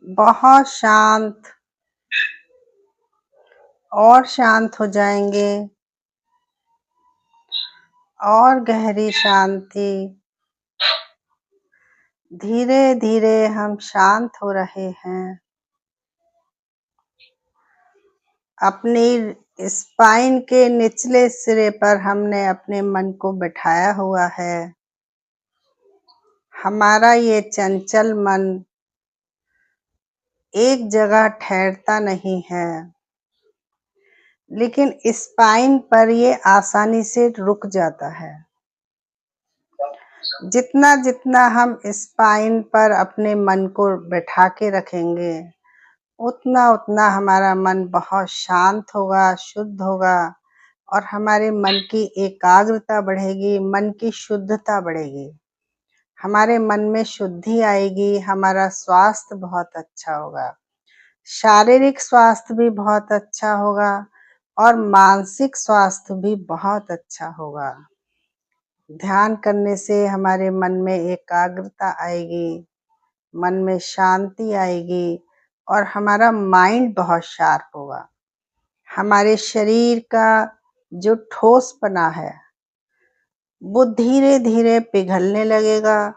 बहुत शांत और शांत हो जाएंगे और गहरी शांति। धीरे धीरे हम शांत हो रहे हैं। अपनी स्पाइन के निचले सिरे पर हमने अपने मन को बिठाया हुआ है। हमारा ये चंचल मन एक जगह ठहरता नहीं है, लेकिन स्पाइन पर ये आसानी से रुक जाता है। जितना जितना हम स्पाइन पर अपने मन को बैठा के रखेंगे, उतना उतना हमारा मन बहुत शांत होगा, शुद्ध होगा और हमारे मन की एकाग्रता बढ़ेगी, मन की शुद्धता बढ़ेगी। हमारे मन में शुद्धि आएगी, हमारा स्वास्थ्य बहुत अच्छा होगा, शारीरिक स्वास्थ्य भी बहुत अच्छा होगा और मानसिक स्वास्थ्य भी बहुत अच्छा होगा। ध्यान करने से हमारे मन में एकाग्रता आएगी, मन में शांति आएगी और हमारा माइंड बहुत शार्प होगा। हमारे शरीर का जो ठोसपना है वो धीरे धीरे पिघलने लगेगा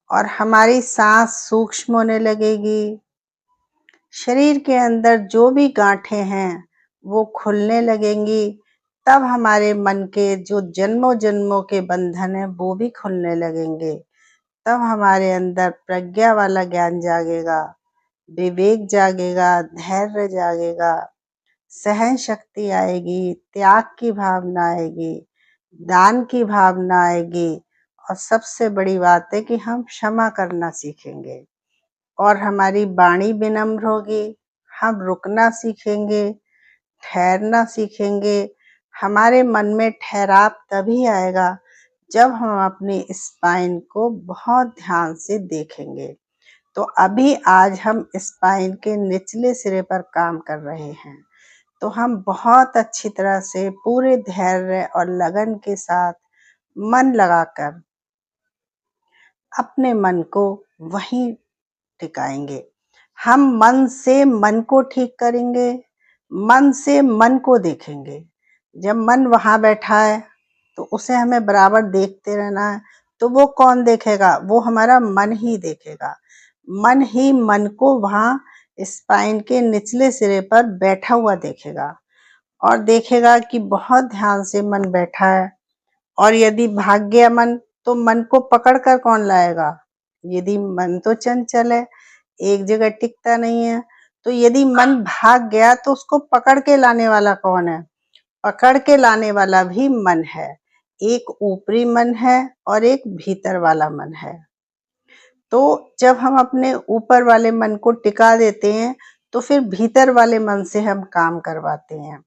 और हमारी सांस सूक्ष्म होने लगेगी। शरीर के अंदर जो भी गांठें हैं वो खुलने लगेंगी। तब हमारे मन के जो जन्मों जन्मों के बंधन हैं वो भी खुलने लगेंगे। तब हमारे अंदर प्रज्ञा वाला ज्ञान जागेगा, विवेक जागेगा, धैर्य जागेगा, सहन शक्ति आएगी, त्याग की भावना आएगी, दान की भावना आएगी और सबसे बड़ी बात है कि हम क्षमा करना सीखेंगे और हमारी वाणी विनम्र होगी। हम रुकना सीखेंगे, ठहरना सीखेंगे। हमारे मन में ठहराव तभी आएगा जब हम अपनी स्पाइन को बहुत ध्यान से देखेंगे। तो अभी आज हम स्पाइन के निचले सिरे पर काम कर रहे हैं, तो हम बहुत अच्छी तरह से पूरे धैर्य और लगन के साथ मन लगाकर अपने मन को वहीं टिकाएंगे। हम मन से मन को ठीक करेंगे, मन से मन को देखेंगे। जब मन वहां बैठा है तो उसे हमें बराबर देखते रहना है। तो वो कौन देखेगा? वो हमारा मन ही देखेगा। मन ही मन को वहां स्पाइन के निचले सिरे पर बैठा हुआ देखेगा और देखेगा कि बहुत ध्यान से मन बैठा है। और यदि भाग गया मन, तो मन को पकड़ कर कौन लाएगा? यदि मन तो चंचल है, एक जगह टिकता नहीं है, तो यदि मन भाग गया तो उसको पकड़ के लाने वाला कौन है? पकड़ के लाने वाला भी मन है। एक ऊपरी मन है और एक भीतर वाला मन है। तो जब हम अपने ऊपर वाले मन को टिका देते हैं तो फिर भीतर वाले मन से हम काम करवाते हैं।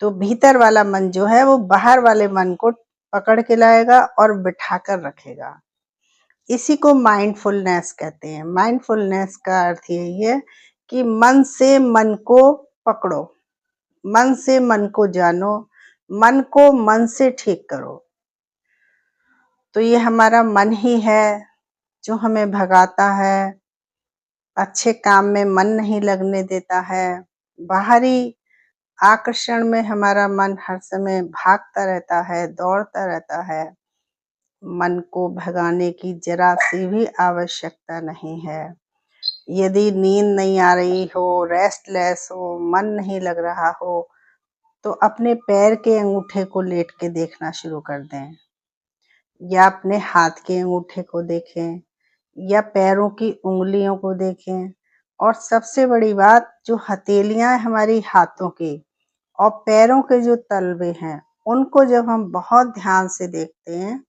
तो भीतर वाला मन जो है वो बाहर वाले मन को पकड़ के लाएगा और बिठा कर रखेगा। इसी को माइंडफुलनेस कहते हैं। माइंडफुलनेस का अर्थ यही है कि मन से मन को पकड़ो, मन से मन को जानो, मन को मन से ठीक करो। तो ये हमारा मन ही है जो हमें भगाता है, अच्छे काम में मन नहीं लगने देता है। बाहरी आकर्षण में हमारा मन हर समय भागता रहता है, दौड़ता रहता है। मन को भगाने की जरा सी भी आवश्यकता नहीं है। यदि नींद नहीं आ रही हो, रेस्टलेस हो, मन नहीं लग रहा हो, तो अपने पैर के अंगूठे को लेट के देखना शुरू कर दें या अपने हाथ के अंगूठे को देखें या पैरों की उंगलियों को देखें। और सबसे बड़ी बात, जो हथेलियां हमारी हाथों की और पैरों के जो तलवे हैं, उनको जब हम बहुत ध्यान से देखते हैं,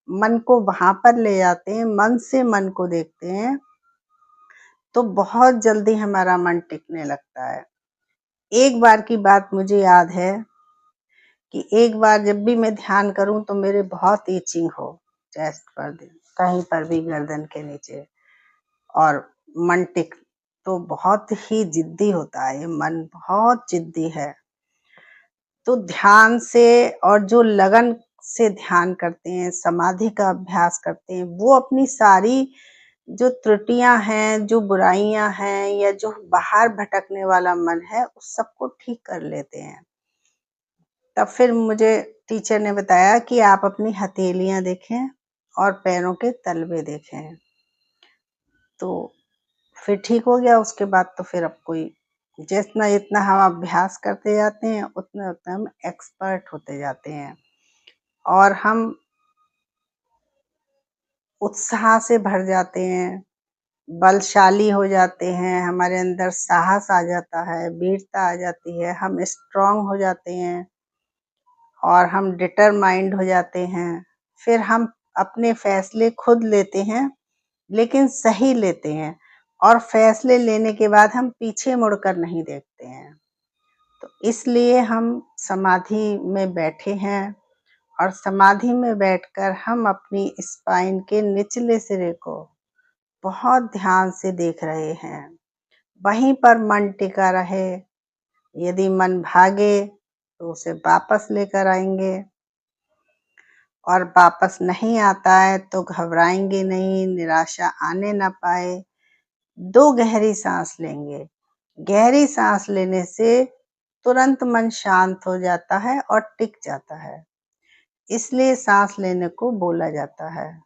मन को वहां पर ले जाते हैं, मन से मन को देखते हैं, तो बहुत जल्दी हमारा मन टिकने लगता है। एक बार की बात मुझे याद है कि एक बार जब भी मैं ध्यान करूं तो मेरे बहुत ईचिंग हो, चेस्ट पर, कहीं पर भी गर्दन के नीचे, और मन टिक, तो बहुत ही जिद्दी होता है ये मन, बहुत जिद्दी है। तो ध्यान से और जो लगन से ध्यान करते हैं, समाधि का अभ्यास करते हैं, वो अपनी सारी जो त्रुटियाँ हैं, जो बुराइयाँ हैं या जो बाहर भटकने वाला मन है, उस सबको ठीक कर लेते हैं। तब फिर मुझे टीचर ने बताया कि आप अपनी हथेलियाँ देखें और पैरों के तलवे देखें। तो फिर ठीक हो गया, उसके बाद तो फिर अब कोई जितना-जितना हम अभ्यास करते जाते हैं, उतना-उतना हम एक्सपर्ट होते जाते हैं और हम उत्साह से भर जाते हैं, बलशाली हो जाते हैं, हमारे अंदर साहस आ जाता है, वीरता आ जाती है, हम स्ट्रॉन्ग हो जाते हैं और हम डिटरमाइंड हो जाते हैं। फिर हम अपने फैसले खुद लेते हैं, लेकिन सही लेते हैं और फैसले लेने के बाद हम पीछे मुड़कर नहीं देखते हैं। तो इसलिए हम समाधि में बैठे हैं और समाधि में बैठकर हम अपनी स्पाइन के निचले सिरे को बहुत ध्यान से देख रहे हैं। वहीं पर मन टिका रहे, यदि मन भागे तो उसे वापस लेकर आएँगे और वापस नहीं आता है तो घबराएँगे नहीं, निराशा आने ना पाए। 2 गहरी साँस लेंगे। गहरी साँस लेने से तुरंत मन शांत हो जाता है और टिक जाता है। इसलिए साँस लेने को बोला जाता है।